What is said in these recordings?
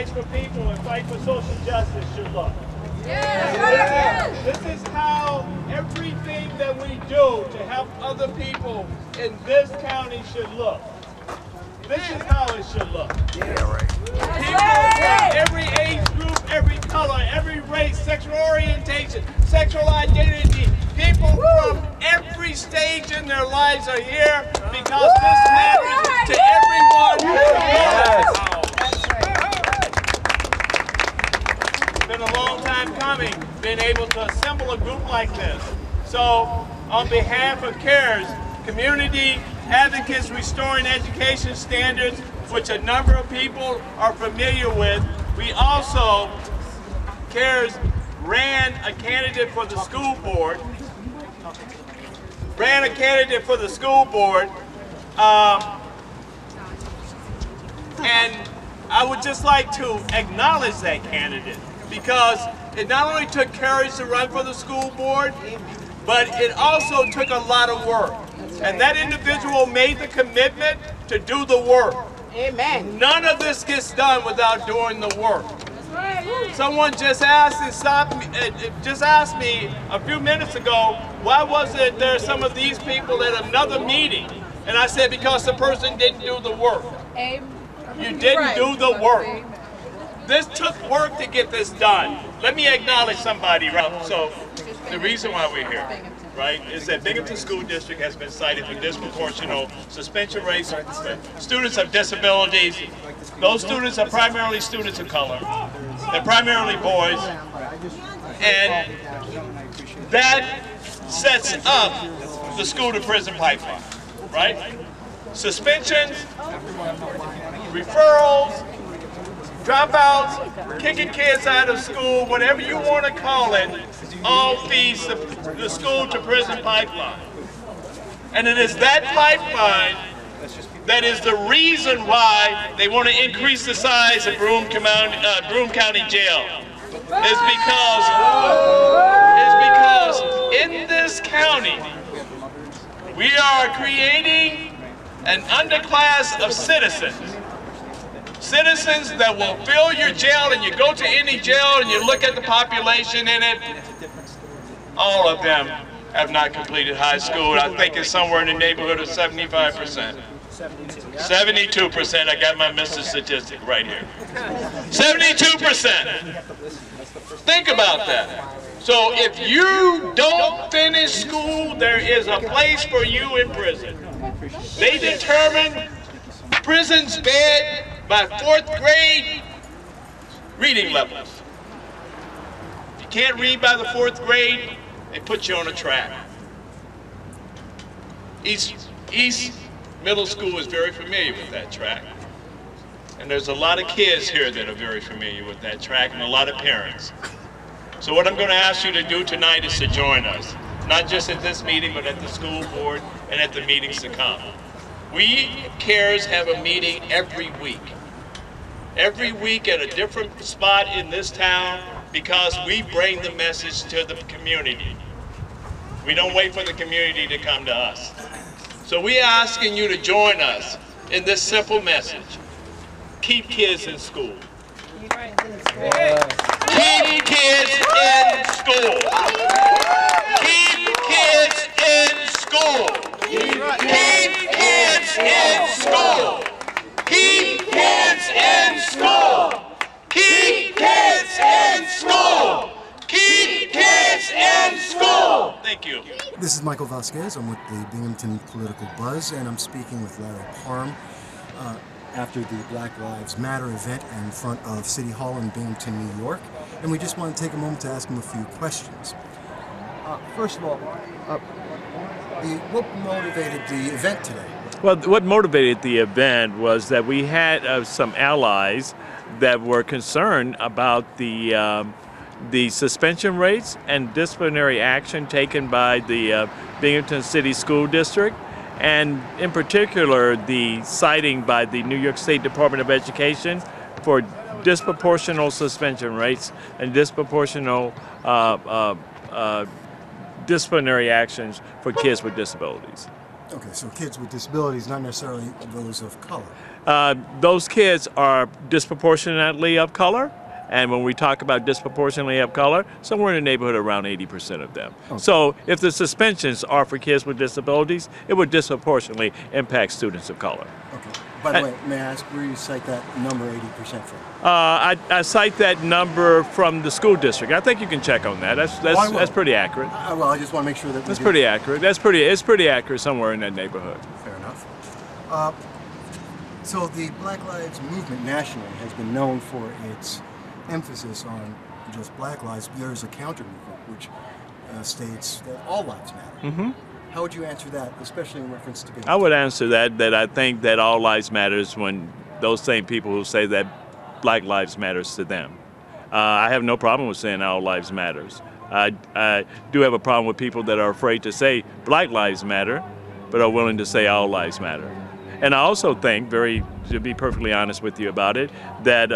fights for people and fight for social justice should look. This is how everything that we do to help other people in this county should look. This is how it should look. People from every age group, every color, every race, sexual orientation, sexual identity, people from every stage in their lives are here because this matters to everyone. It's been a long time coming, being able to assemble a group like this. So, on behalf of CARES, Community Advocates Restoring Education Standards, which a number of people are familiar with, we also, CARES ran a candidate for the school board, and I would just like to acknowledge that candidate because it not only took courage to run for the school board, but it also took a lot of work. And that individual made the commitment to do the work. Amen. None of this gets done without doing the work. Someone just asked me a few minutes ago, why was it there are some of these people at another meeting? And I said, because the person didn't do the work. You didn't do the work. This took work to get this done. Let me acknowledge somebody, right? So the reason why we're here, right, is that Binghamton School District has been cited for disproportional suspension rates for students of disabilities. Those students are primarily students of color. They're primarily boys. And that sets up the school to prison pipeline, right? Suspensions, referrals, dropouts, kicking kids out of school, whatever you want to call it, all feeds the school to prison pipeline. And it is that pipeline that is the reason why they want to increase the size of Broome County Jail. Is because in this county, we are creating an underclass of citizens. Citizens that will fill your jail, and you go to any jail and you look at the population in it, all of them have not completed high school. I think it's somewhere in the neighborhood of 75%. 72%, I got my Mr. Statistic right here. 72%. Think about that. So if you don't finish school, there is a place for you in prison. They determine prison's bed by 4th grade reading levels. If you can't read by the 4th grade, they put you on a track. East Middle School is very familiar with that track. And there's a lot of kids here that are very familiar with that track, and a lot of parents. So what I'm going to ask you to do tonight is to join us, not just at this meeting, but at the school board and at the meetings to come. We, CARES, have a meeting every week. Every week at a different spot in this town, because we bring the message to the community. We don't wait for the community to come to us. So we're asking you to join us in this simple message. Keep kids in school. Keep kids in school. Keep kids in school. Keep kids in school. Keep kids in school. Keep kids in school. Keep kids in school. Thank you. This is Michael Vasquez. I'm with the Binghamton Political Buzz, and I'm speaking with Larry Parham after the Black Lives Matter event in front of City Hall in Binghamton, New York. And we just want to take a moment to ask him a few questions. First of all, what motivated the event today? Well, what motivated the event was that we had some allies that were concerned about the suspension rates and disciplinary action taken by the Binghamton City School District, and in particular the citing by the New York State Department of Education for disproportional suspension rates and disproportional disciplinary actions for kids with disabilities. Okay, so kids with disabilities, not necessarily those of color. Those kids are disproportionately of color, and when we talk about disproportionately of color, somewhere in the neighborhood around 80% of them. Okay. So if the suspensions are for kids with disabilities, it would disproportionately impact students of color. Okay. By the way, may I ask where you cite that number 80% from? I cite that number from the school district. I think you can check on that. That's pretty accurate. Well, I just want to make sure that that's pretty accurate. It's pretty accurate somewhere in that neighborhood. Fair enough. So the Black Lives Movement nationally has been known for its emphasis on just Black lives. There is a counter movement which states that all lives matter. Mm-hmm. How would you answer that, especially in reference to Binghamton? I would answer that I think that all lives matters when those same people who say that Black lives matters to them. I have no problem with saying all lives matters. I do have a problem with people that are afraid to say Black lives matter, but are willing to say all lives matter. And I also think, to be perfectly honest with you about it, that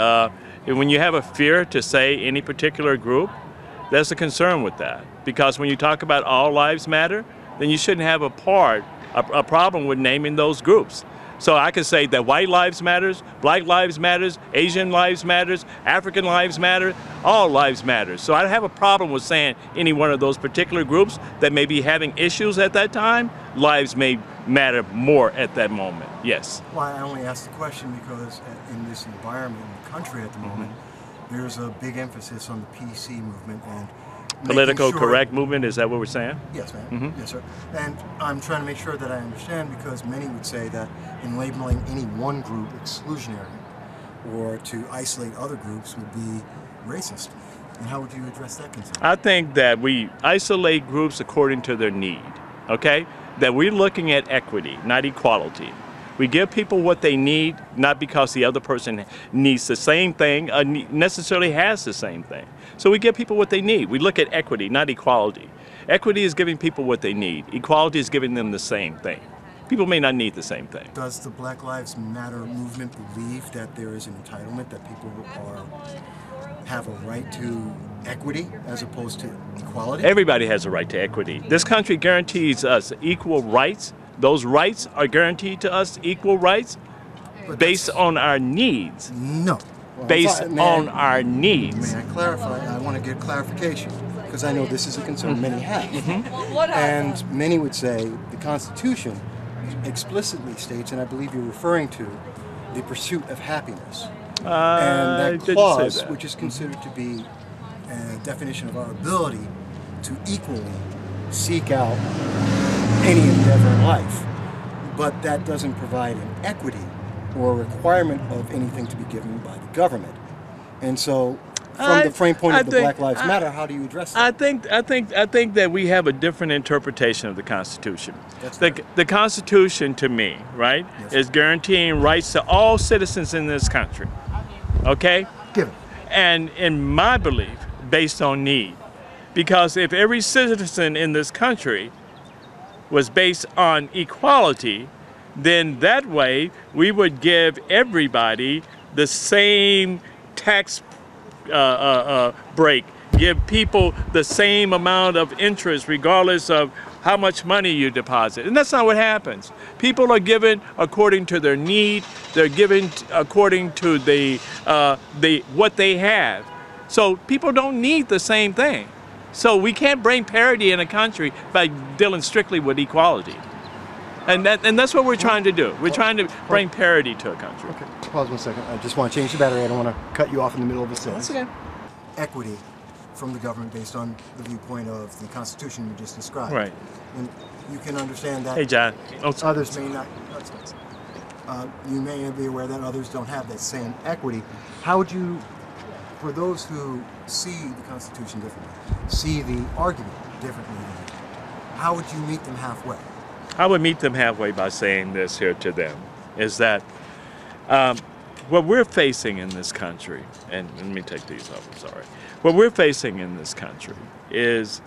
when you have a fear to say any particular group, there's a concern with that. Because when you talk about all lives matter, then you shouldn't have a problem with naming those groups. So I could say that white lives matters, Black lives matters, Asian lives matters, African lives matter, all lives matter. So I have a problem with saying any one of those particular groups that may be having issues at that time. Lives may matter more at that moment, yes. Well, I only asked the question because in this environment in the country at the moment, there's a big emphasis on the PC movement and political correct movement, is that what we're saying? Yes, ma'am. Mm-hmm. Yes, sir. And I'm trying to make sure that I understand, because many would say that in labeling any one group exclusionary or to isolate other groups would be racist. And how would you address that concern? I think that we isolate groups according to their need, okay? That we're looking at equity, not equality. We give people what they need, not because the other person needs the same thing, necessarily has the same thing. So we give people what they need. We look at equity, not equality. Equity is giving people what they need. Equality is giving them the same thing. People may not need the same thing. Does the Black Lives Matter movement believe that there is an entitlement, that people have a right to equity as opposed to equality? Everybody has a right to equity. This country guarantees us equal rights. Those rights are guaranteed to us, equal rights, based on our needs. No. Well, based on our needs. May I clarify? I want to get clarification, because I know this is a concern many have. Mm-hmm. And many would say the Constitution explicitly states, and I believe you're referring to, the pursuit of happiness. And that clause, which is considered to be a definition of our ability to equally seek out any endeavor in life, but that doesn't provide an equity or a requirement of anything to be given by the government. And so, from the frame point of the Black Lives Matter, how do you address that? I think that we have a different interpretation of the Constitution. The Constitution, to me, right, yes, is guaranteeing rights to all citizens in this country. Okay? Given. And in my belief, based on need. Because if every citizen in this country was based on equality, then that way we would give everybody the same tax break, give people the same amount of interest regardless of how much money you deposit. And that's not what happens. People are given according to their need. They're given according to what they have. So people don't need the same thing. So we can't bring parity in a country by dealing strictly with equality. And that's what we're trying to do. We're trying to bring parity to a country. Okay, pause 1 second. I just want to change the battery. I don't want to cut you off in the middle of a sentence. That's okay. Equity from the government based on the viewpoint of the Constitution you just described. Right. And you can understand that. Hey, John. Others may not. You may be aware that others don't have that same equity. How would you, for those who see the Constitution differently, see the argument differently, how would you meet them halfway? I would meet them halfway by saying this here to them, is that what we're facing in this country, and let me take these off, I'm sorry. What we're facing in this country is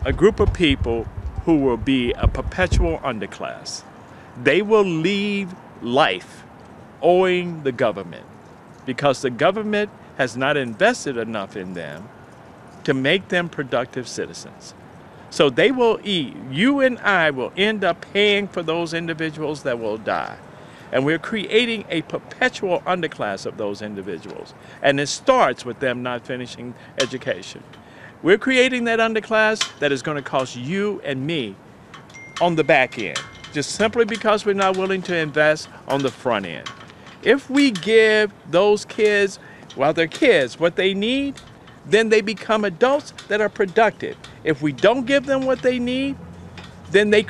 a group of people who will be a perpetual underclass. They will leave life owing the government because the government has not invested enough in them to make them productive citizens. So they will eat. You and I will end up paying for those individuals that will die. And we're creating a perpetual underclass of those individuals. And it starts with them not finishing education. We're creating that underclass that is going to cost you and me on the back end, just simply because we're not willing to invest on the front end. If we give those kids, while they're kids, what they need, then they become adults that are productive. If we don't give them what they need, then they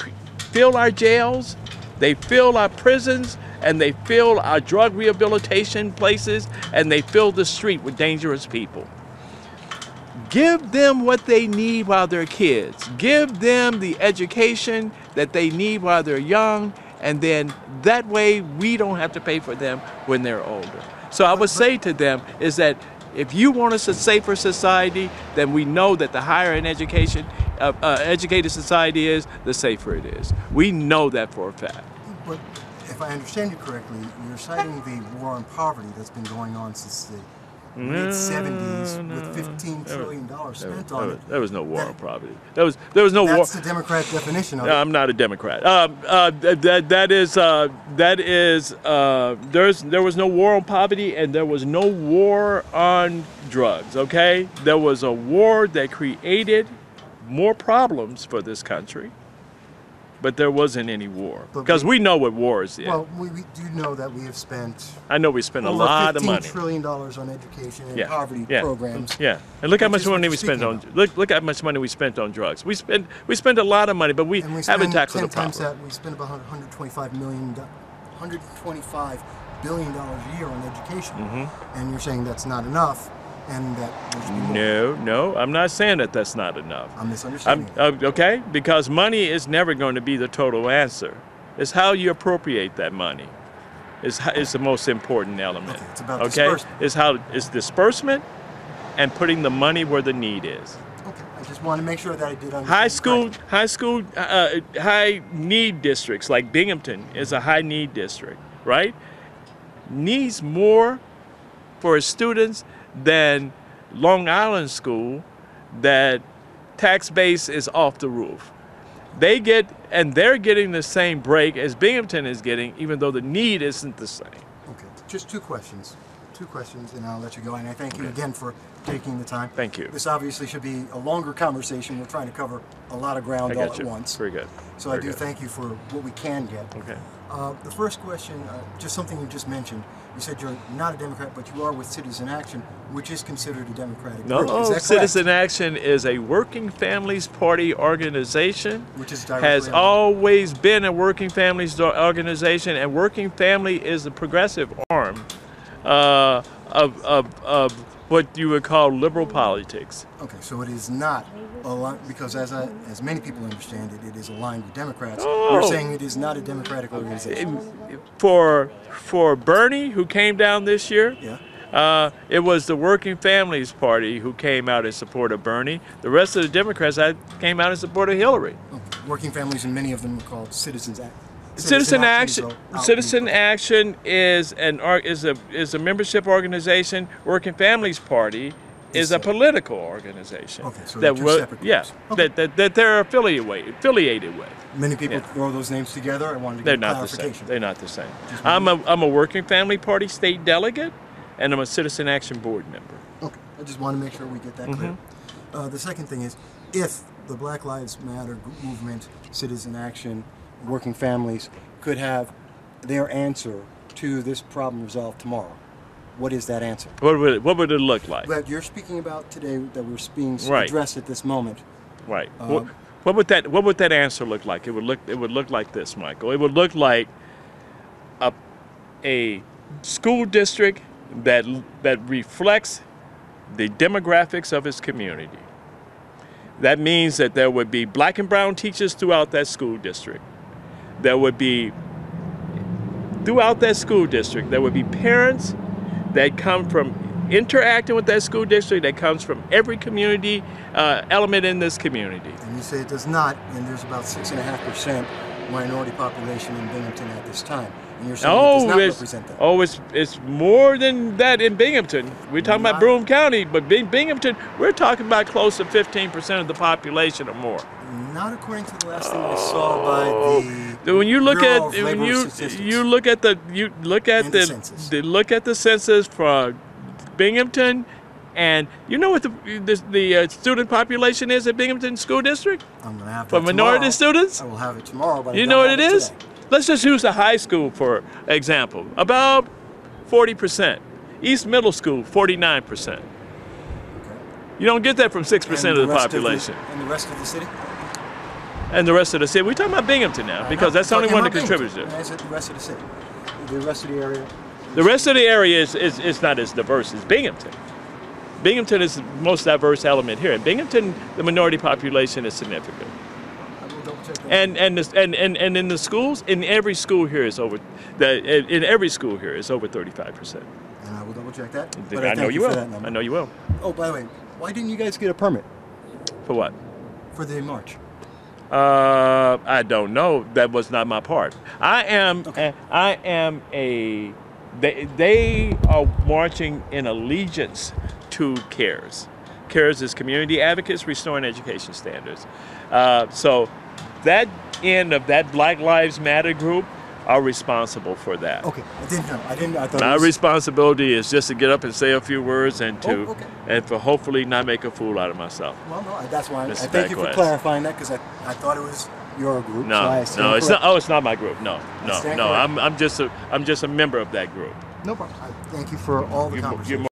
fill our jails, they fill our prisons, and they fill our drug rehabilitation places, and they fill the street with dangerous people. Give them what they need while they're kids. Give them the education that they need while they're young, and then that way we don't have to pay for them when they're older. So I would say to them is that if you want us a safer society, then we know that the higher an educated society is, the safer it is. We know that for a fact. But if I understand you correctly, you're citing the war on poverty that's been going on since the mid-70s with $15 trillion spent on it. There was no war on poverty. There was no war. That's the Democrat definition of it. I'm not a Democrat. There was no war on poverty, and there was no war on drugs, okay? There was a war that created more problems for this country, but there wasn't any war. Because we know what war is. Well, we do know that we have spent... I know we spent a lot of money. $15 trillion on education and poverty programs. Yeah, and look how much money we spent on... Look how much money we spent on drugs. We spent a lot of money, but we haven't tackled the problem. 10 times that, we spend about $125 billion a year on education. And you're saying that's not enough. And that there should be more. No, I'm not saying that that's not enough. I'm misunderstanding. Okay, because money is never going to be the total answer. It's how you appropriate that money. It's the most important element. Okay, it's about disbursement. It's disbursement and putting the money where the need is. Okay, I just want to make sure that I did understand. High need districts like Binghamton is a high need district, right? Needs more for its students than Long Island School, that tax base is off the roof. They're getting the same break as Binghamton is getting, even though the need isn't the same. Okay, just two questions, and I'll let you go. And I thank you again for taking the time. Thank you. This obviously should be a longer conversation. We're trying to cover a lot of ground all at once. Very good. So I do thank you for what we can get. Okay. The first question, just something you just mentioned. You said you're not a Democrat, but you are with Citizen Action, which is considered a Democratic group. No, Citizen Action is a Working Families Party organization. Which is has always been a Working Families organization, and Working Family is the progressive arm of what you would call liberal politics. Okay, so it is not aligned, because as many people understand it, it is aligned with Democrats. Oh. You're saying it is not a Democratic organization. For Bernie, who came down this year, it was the Working Families Party who came out in support of Bernie. The rest of the Democrats came out in support of Hillary. Okay. Working Families, and many of them are called Citizen Action. Citizen Action is a membership organization. Working Families Party is a political organization. Okay, so they're two separate groups. That they're affiliated with. Many people throw those names together. I wanted to get clarification. They're not the same. I'm a Working Family Party state delegate, and I'm a Citizen Action board member. Okay, I just want to make sure we get that clear. The second thing is, if the Black Lives Matter movement, Citizen Action, Working Families could have their answer to this problem resolved tomorrow, what is that answer? What would it look like? That you're speaking about today, that we're being addressed at this moment. Right. What would that answer look like? It would look like this, Michael. It would look like a school district that reflects the demographics of its community. That means that there would be black and brown teachers throughout that school district. There would be parents that come from interacting with that school district, that comes from every community element in this community. And you say it does not, and there's about 6.5% minority population in Binghamton at this time. And you're saying it does not represent that. Oh, it's more than that in Binghamton. We're talking about Broome County, but Binghamton, we're talking about close to 15% of the population or more. Not according to the last thing I saw by the when you look Bureau at of when Labor Statistics. you look at the census for Binghamton, and you know what the student population is at Binghamton School District I'm going to have for minority students. I will have it tomorrow. But You know what it is? Let's just use the high school for example. About 40%. East Middle School, 49%. Okay. You don't get that from 6% of the population. And the rest of the city? And the rest of the city. We're talking about Binghamton now because that's the only one that contributes to it. I said the rest of the city. The rest of the area? The rest of the area is not as diverse as Binghamton. Binghamton is the most diverse element here. In Binghamton, the minority population is significant. I will double check that. And in the schools, in every school here is over 35%. And I will double check that. But I know you will. For that number. I know you will. Oh, by the way, why didn't you guys get a permit For what? for the march? I don't know. That was not my part. They are marching in allegiance to CARES. CARES is Community Advocates Restoring Education Standards. So that end of that Black Lives Matter group are responsible for that. Okay, I didn't know. I thought My it was... responsibility is just to get up and say a few words and to Oh, okay. and for hopefully not make a fool out of myself. Well, no, that's why I This is thank you for backwards. clarifying that because I thought it was your group. so I No, stand no, it's corrected. not. Oh, it's not my group. No, stand no. corrected. I'm just a member of that group. No problem. Thank you for all the You're conversation.